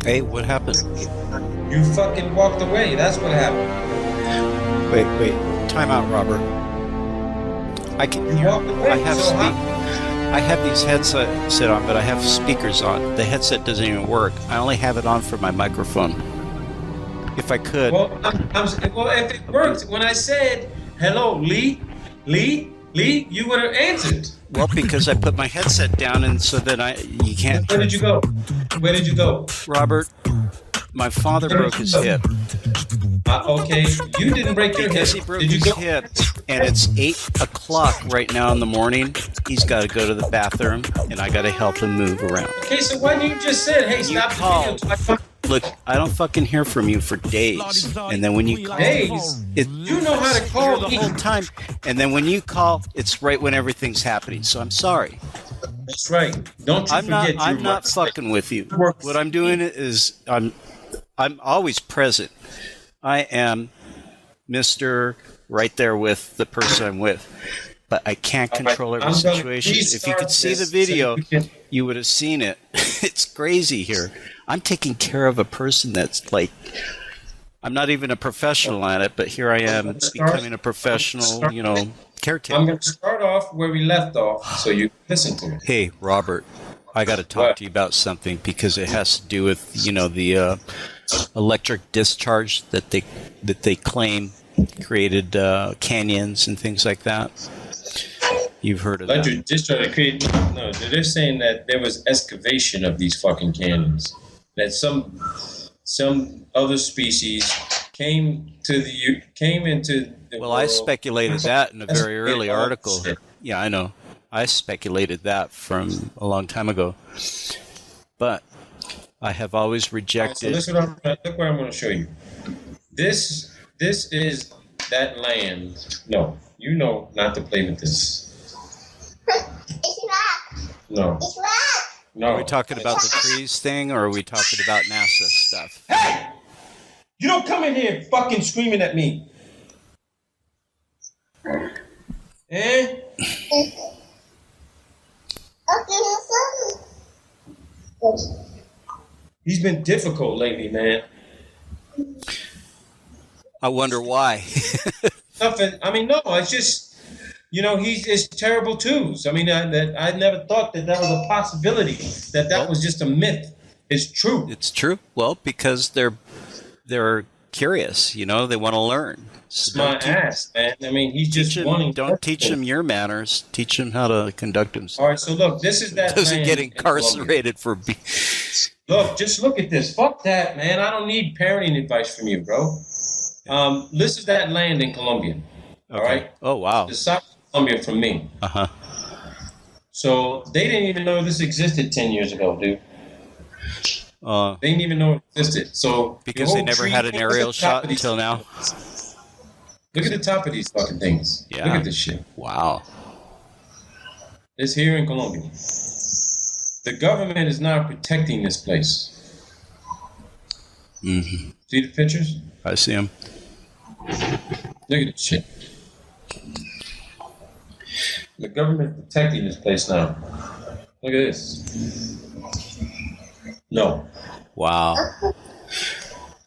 Hey, what happened? You fucking walked away. That's what happened. Wait. Time out, Robert. I can You hear. walked away. I have So I have these headsets set on, but I have speakers on. The headset doesn't even work. I only have it on for my microphone. If I could, well, if it worked, when I said hello, Lee, you would have answered. well, because I put my headset down, and so that you can't. Where did you go? Where did you go? Robert, my father broke his hip. Okay, you didn't break your Because hip. he broke Did you his go? hip, and it's 8 o'clock right now in the morning. He's got to go to the bathroom, and I got to help him move around. Okay, so why didn't you just say, hey, stop called. the video? Look, I don't fucking hear from you for days, and then when you call, Days? You know how to call the me. whole time, and then when you call, it's right when everything's happening. So I'm sorry. That's right. Don't you forget. I'm not fucking with you. What I'm doing is I'm always present. I am Mr. right there with the person I'm with. But I can't control every situation. If you could see the video, you would have seen it. It's crazy here. I'm taking care of a person that's like, I'm not even a professional at it, but here I am becoming a professional, caretaker. I'm going to start off where we left off so you listen to it. Hey, Robert, I got to talk to you about something because it has to do with, the electric discharge that they claim created canyons and things like that. You've heard of that. Electric discharge created. No, they're saying that there was excavation of these fucking canyons. That some other species came into the Well, world. I speculated that in a very early article. Yeah, I know. I speculated that from a long time ago. But I have always rejected. So look where I'm going to show you. This is that land. No, you know not to play with this. It's rock. No. It's rock. No. Are we talking about the trees thing, or are we talking about NASA stuff? Hey! You don't come in here fucking screaming at me. Eh? He's been difficult lately, man. I wonder why. Nothing. I mean, no. It's just, it's terrible twos. I mean, I never thought that was a possibility. That was just a myth. It's true. It's true. Well, because they're curious. They want to learn. So my ass, man. I mean, he's just wanting. Don't teach him your manners. Teach him how to conduct himself. All right. So look, this is that. Doesn't get incarcerated for. Look, just look at this. Fuck that, man. I don't need parenting advice from you, bro. This is that land in Colombia. All right. Oh wow. The South Colombia from me. Uh-huh. So they didn't even know this existed 10 years ago, dude. They didn't even know it existed. So because they never had an aerial shot until now. Look at the top of these fucking things. Yeah. Look at this shit. Wow. It's here in Colombia. The government is not protecting this place. Mm-hmm. See the pictures? I see them. Look at this shit. The government is protecting this place now. Look at this. No. Wow.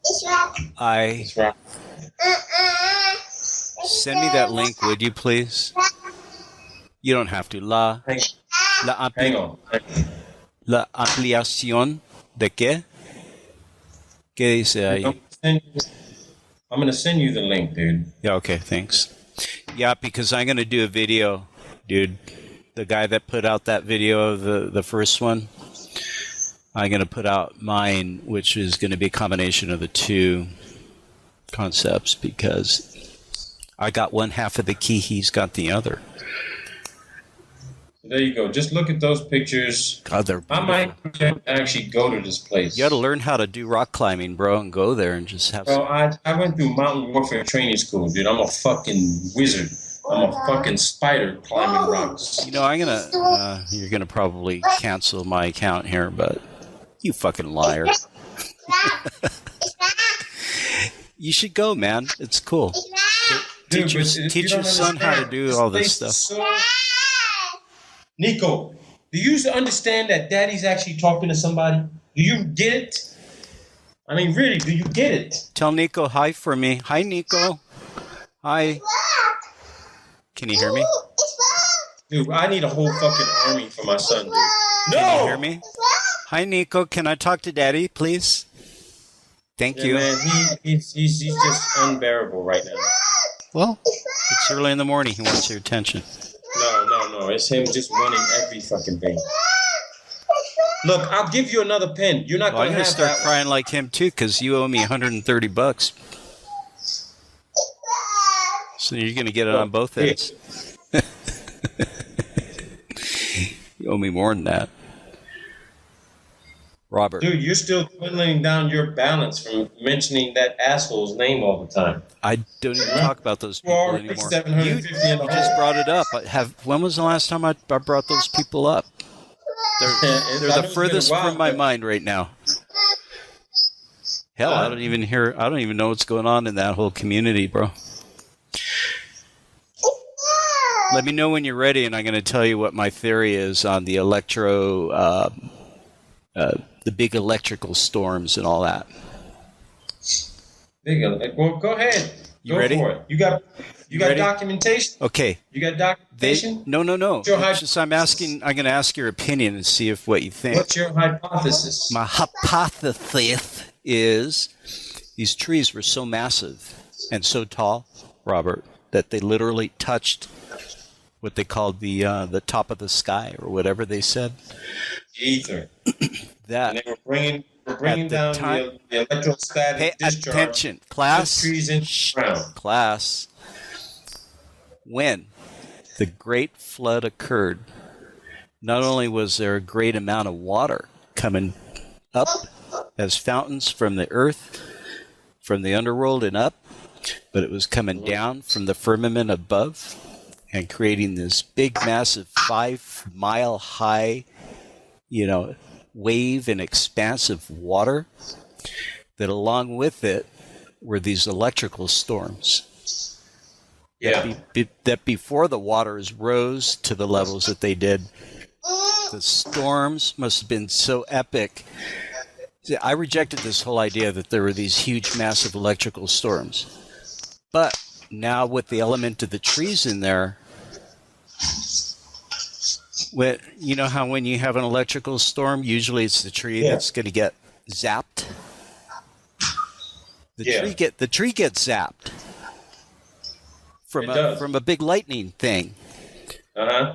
It's rock. It's right. Send me that link, would you please? You don't have to. Hang on. La ampliación de qué? ¿Qué dice ahí? I'm going to send you the link, dude. Yeah, okay, thanks. Yeah, because I'm going to do a video, dude. The guy that put out that video of the first one, I'm going to put out mine, which is going to be a combination of the two concepts because I got one half of the key, he's got the other. So there you go. Just look at those pictures. God, they're I might actually go to this place. You got to learn how to do rock climbing, bro, and go there and just have Bro, I went through mountain warfare training school, dude. I'm a fucking wizard. I'm a fucking spider climbing rocks. You're gonna probably cancel my account here, but you fucking liar. You should go, man. It's cool. Teach your son how to do all this stuff. Nico, do you understand that daddy's actually talking to somebody? Do you get it? I mean, really, do you get it? Tell Nico hi for me. Hi, Nico. Hi. Can you hear me? Dude, I need a whole fucking army for my son, dude. No! Can you hear me? Hi, Nico. Can I talk to Daddy, please? Thank Yeah, you. man, he's just unbearable right now. Well, it's early in the morning. He wants your attention. No. It's him just running every fucking thing. Look, I'll give you another pen. You're not Well, I'm going to going to have start that crying like him, too, because you owe me $130. So you're going to get it on both ends. You owe me more than that. Robert. Dude, you're still dwindling down your balance from mentioning that asshole's name all the time. I don't even talk about those people anymore. You just brought it up. When was the last time I brought those people up? They're the furthest from my mind right now. Hell, I don't even know what's going on in that whole community, bro. Let me know when you're ready, and I'm going to tell you what my theory is on the the big electrical storms and all that. Well, go ahead. You ready? For it. You got documentation? Okay. You got documentation? No. I'm going to ask your opinion and see if what you think. What's your hypothesis? My hypothesis is these trees were so massive and so tall, Robert, that they literally touched what they called the top of the sky, or whatever they said. Ether. That. And they were bringing down the electrostatic discharge. Attention, class. Trees in the ground. Class. When the Great Flood occurred, not only was there a great amount of water coming up as fountains from the earth, from the underworld and up, but it was coming down from the firmament above and creating this big, massive 5-mile high, wave and expanse of water, that along with it were these electrical storms. Yeah. That before the waters rose to the levels that they did, the storms must have been so epic. See, I rejected this whole idea that there were these huge, massive electrical storms. But now with the element of the trees in there, you know how when you have an electrical storm, usually it's the tree that's going to get zapped? The tree gets zapped from a big lightning thing. Uh-huh.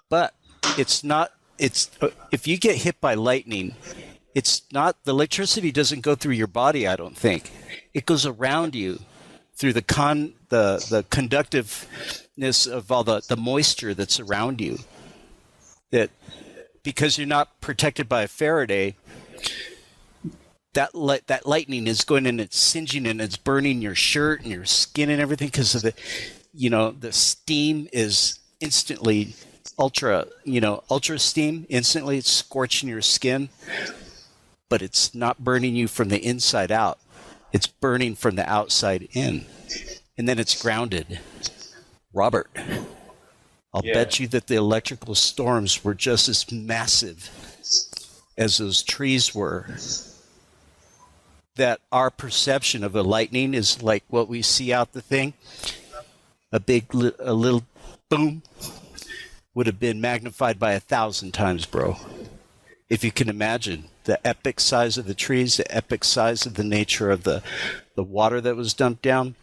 But if you get hit by lightning, it's not, the electricity doesn't go through your body, I don't think. It goes around you through the conductiveness of all the moisture that's around you. That because you're not protected by a Faraday, that lightning is going and it's singeing and it's burning your shirt and your skin and everything, because of the steam is instantly ultra steam. Instantly it's scorching your skin, but it's not burning you from the inside out. It's burning from the outside in, and then it's grounded. Robert, I'll bet you that the electrical storms were just as massive as those trees were. That our perception of a lightning is like what we see out the thing. A little boom would have been magnified by 1,000 times, bro. If you can imagine the epic size of the trees, the epic size of the nature of the water that was dumped down,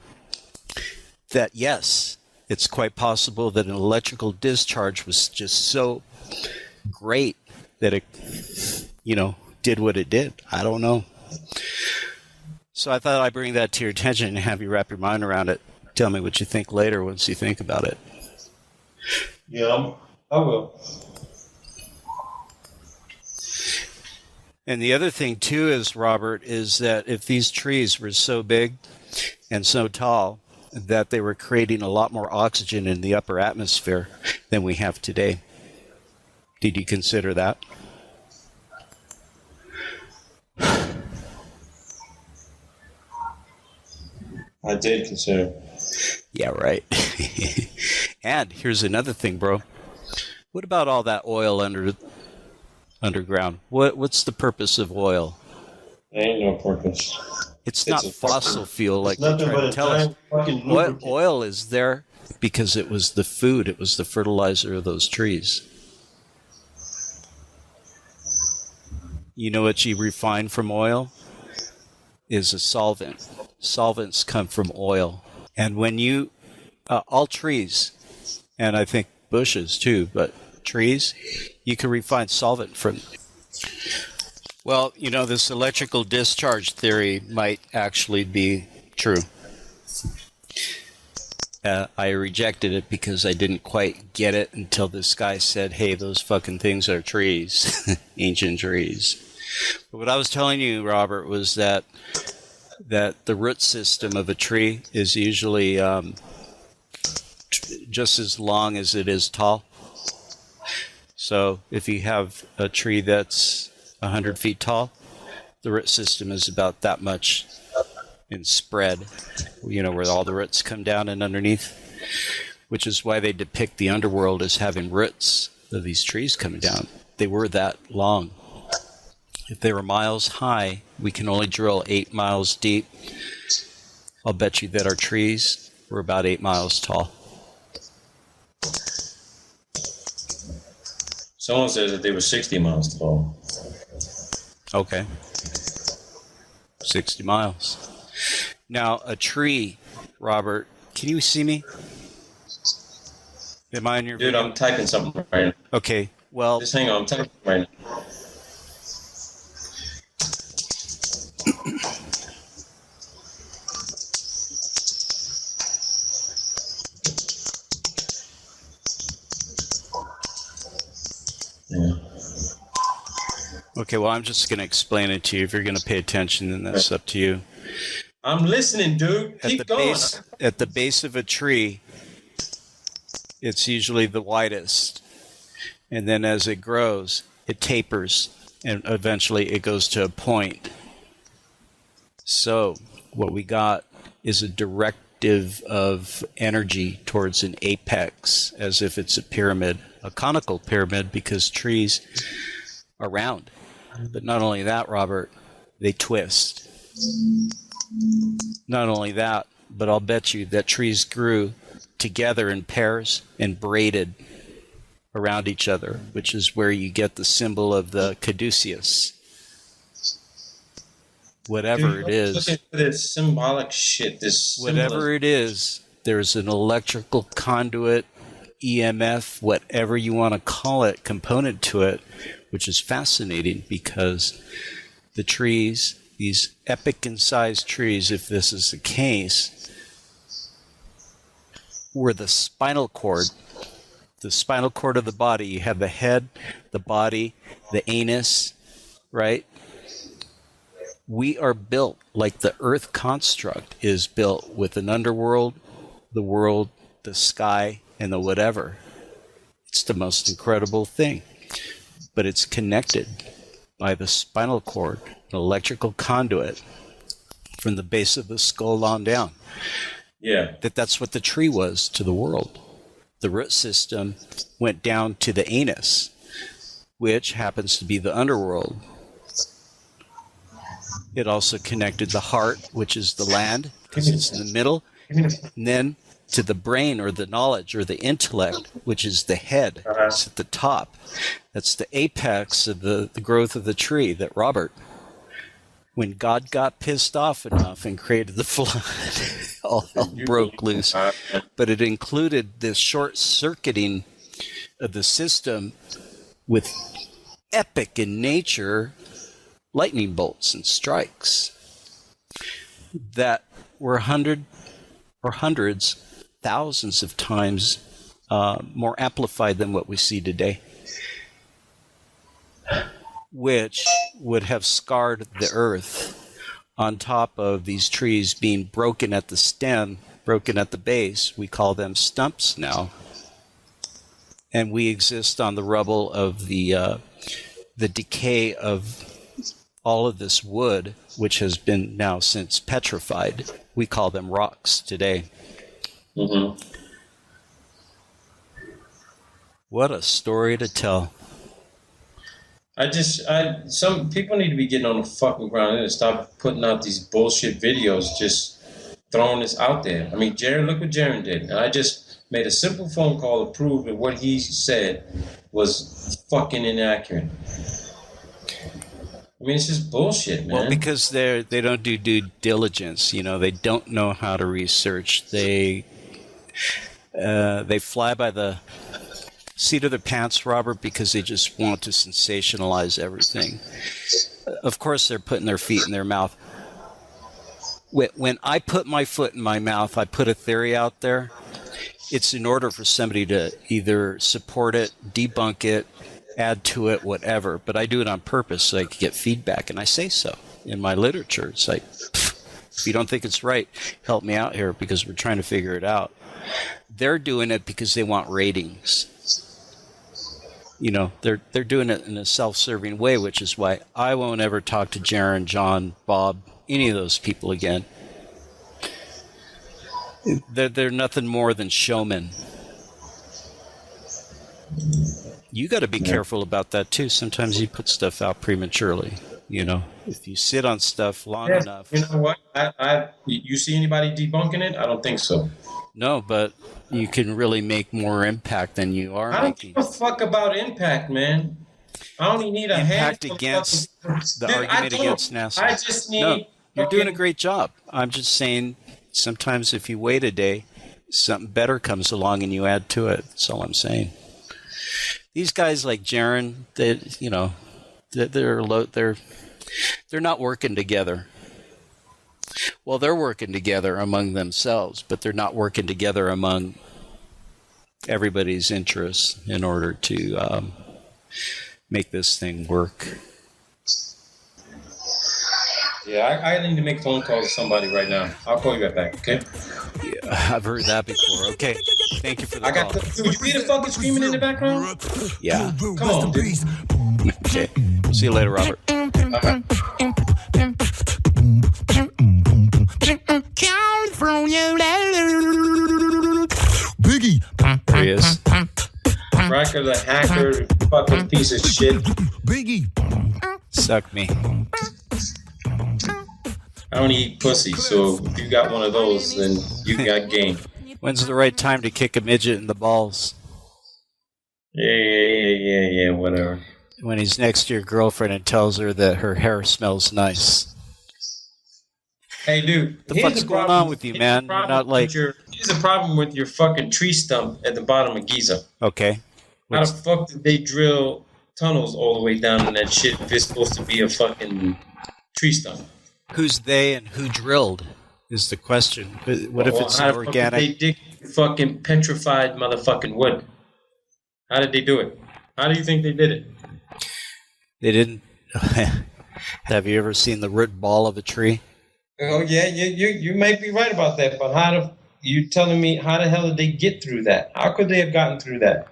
that yes, it's quite possible that an electrical discharge was just so great that it, did what it did. I don't know. So I thought I'd bring that to your attention and have you wrap your mind around it. Tell me what you think later once you think about it. Yeah, I will. And the other thing, too, is, Robert, is that if these trees were so big and so tall, that they were creating a lot more oxygen in the upper atmosphere than we have today. Did you consider that? I did consider. Yeah, right. And here's another thing, bro. What about all that oil underground? What's the purpose of oil? ain't no purpose. It's not fossil fuel like they nothing try but to a tell us. giant fucking lubricant. Oil is there because it was the food, it was the fertilizer of those trees. You know what you refine from oil? Is a solvent. Solvents come from oil. And when you, all trees, and I think bushes too, but trees, you can refine solvent from. Well, you know, this electrical discharge theory might actually be true. I rejected it because I didn't quite get it until this guy said, hey, those fucking things are trees, ancient trees. But what I was telling you, Robert, was that the root system of a tree is usually just as long as it is tall. So if you have a tree that's 100 feet tall, the root system is about that much in spread, you know, where all the roots come down and underneath, which is why they depict the underworld as having roots of these trees coming down. They were that long. If they were miles high, we can only drill 8 miles deep. I'll bet you that our trees were about 8 miles tall. Someone says that they were 60 miles tall. Okay. 60 miles. Now, a tree, Robert, can you see me? Am I on your Dude, video? I'm typing something right now. Okay, well, Just hang on, I'm typing right now. Yeah. okay, well, I'm just going to explain it to you. If you're going to pay attention, then that's up to you. I'm listening, dude. Keep going. At the base of a tree, it's usually the widest. And then as it grows, it tapers, and eventually it goes to a point. So what we got is a directive of energy towards an apex, as if it's a pyramid, a conical pyramid, because trees are round. But not only that, Robert, they twist. Not only that, but I'll bet you that trees grew together in pairs and braided around each other, which is where you get the symbol of the caduceus. Whatever it is. Looking for this symbolic shit, this Whatever it is, there's an electrical conduit, EMF, whatever you want to call it, component to it, which is fascinating because the trees, these epic in size trees, if this is the case, were the spinal cord of the body. You have the head, the body, the anus, right? We are built like the earth construct is built, with an underworld, the world, the sky, and the whatever. It's the most incredible thing. But it's connected by the spinal cord, an electrical conduit from the base of the skull on down. Yeah. That's what the tree was to the world. The root system went down to the anus, which happens to be the underworld. It also connected the heart, which is the land, because it's in the middle, and then to the brain, or the knowledge, or the intellect, which is the head. It's at the top. That's the apex of the growth of the tree that Robert, when God got pissed off enough and created the flood, all hell broke loose. But it included this short-circuiting of the system with epic in nature lightning bolts and strikes that were hundreds, thousands of times more amplified than what we see today, which would have scarred the earth, on top of these trees being broken at the stem, broken at the base. We call them stumps now. And we exist on the rubble of the decay of all of this wood, which has been now since petrified. We call them rocks today. Mm-hmm. What a story to tell. Some people need to be getting on the fucking ground and stop putting out these bullshit videos, just throwing this out there. I mean, Jaron, look what Jaron did. And I just made a simple phone call to prove that what he said was fucking inaccurate. I mean, it's just bullshit, man. Well, because they don't do due diligence. You know, they don't know how to research. They fly by the seat of their pants, Robert, because they just want to sensationalize everything. Of course, they're putting their feet in their mouth. When I put my foot in my mouth, I put a theory out there. It's in order for somebody to either support it, debunk it, add to it, whatever. But I do it on purpose so I can get feedback, and I say so in my literature. It's like, if you don't think it's right, help me out here because we're trying to figure it out. They're doing it because they want ratings. You know, they're doing it in a self-serving way, which is why I won't ever talk to Jaron, John, Bob, any of those people again. They're nothing more than showmen. You got to be careful about that too. Sometimes you put stuff out prematurely. You know, if you sit on stuff long enough. You know what? You see anybody debunking it? I don't think so. No, but you can really make more impact than you are I don't making. give a fuck about impact, man. I only need a Impact handful against of the argument against NASA. I just need. No, you're doing a great job. I'm just saying, sometimes if you wait a day, something better comes along and you add to it. That's all I'm saying. These guys like Jaron, they're not working together. Well, they're working together among themselves, but they're not working together among everybody's interests in order to make this thing work. Yeah, I need to make phone calls to somebody right now. I'll call you right back, okay? Yeah, I've heard that before. Okay, thank you for the call. Dude, you hear the fucking screaming in the background? Yeah. Come on, dude. Okay, see you later, Robert. Biggie. There he is. Riker the hacker, fucking piece of shit. Biggie. Suck me. I don't eat pussy, so if you got one of those, then you got game. When's the right time to kick a midget in the balls? Yeah, whatever. When he's next to your girlfriend and tells her that her hair smells nice. Hey, dude. The fuck's going on with you, man? You're not like... Here's the problem with your fucking tree stump at the bottom of Giza. Okay. How the fuck did they drill tunnels all the way down in that shit if it's supposed to be a fucking tree stump? Who's they and who drilled is the question. What if it's an organic... They dig fucking petrified motherfucking wood. How did they do it? How do you think they did it? They didn't... Have you ever seen the root ball of a tree? Oh, yeah, you may be right about that, but you telling me how the hell did they get through that? How could they have gotten through that?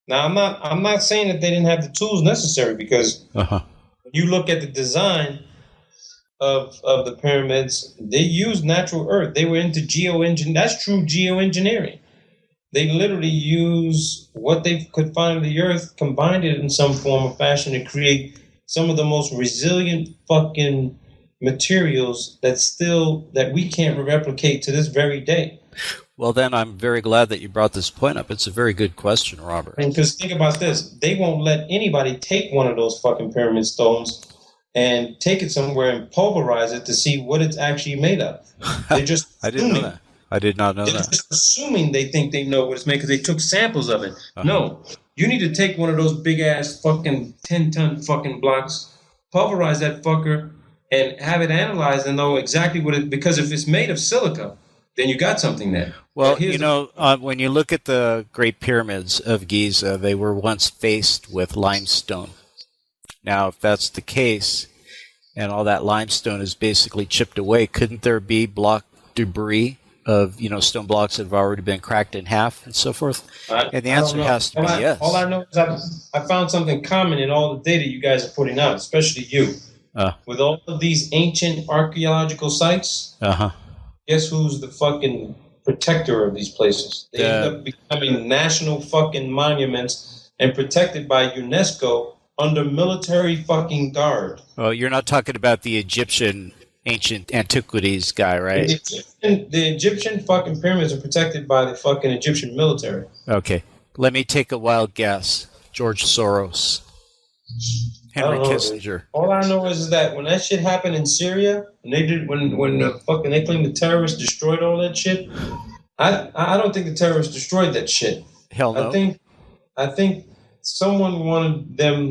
Now, I'm not saying that they didn't have the tools necessary, because when you look at the design of the pyramids, they used natural earth. They were into geoengineering. That's true geoengineering. They literally use what they could find on the earth, combined it in some form or fashion to create some of the most resilient fucking materials that we can't replicate to this very day. Well, then I'm very glad that you brought this point up. It's a very good question, Robert. Because think about this. They won't let anybody take one of those fucking pyramid stones and take it somewhere and pulverize it to see what it's actually made of. They're just I didn't know that. I did not know They're that. just assuming they think they know what it's made because they took samples of it. No. You need to take one of those big-ass fucking 10-ton fucking blocks, pulverize that fucker, and have it analyzed and know exactly what it... Because if it's made of silica, then you got something there. Well, when you look at the Great Pyramids of Giza, they were once faced with limestone. Now, if that's the case, and all that limestone is basically chipped away, couldn't there be block debris of, stone blocks that have already been cracked in half and so forth? And the answer has to be yes. All I know is I found something common in all the data you guys are putting out, especially you. With all of these ancient archaeological sites, guess who's the fucking protector of these places? They end up becoming national fucking monuments and protected by UNESCO under military fucking guard. Oh, you're not talking about the Egyptian ancient antiquities guy, right? The Egyptian fucking pyramids are protected by the fucking Egyptian military. Okay. Let me take a wild guess. George Soros. Henry Kissinger. All I know is that when that shit happened in Syria, when they claimed the terrorists destroyed all that shit, I don't think the terrorists destroyed that shit. Hell no. I think someone wanted them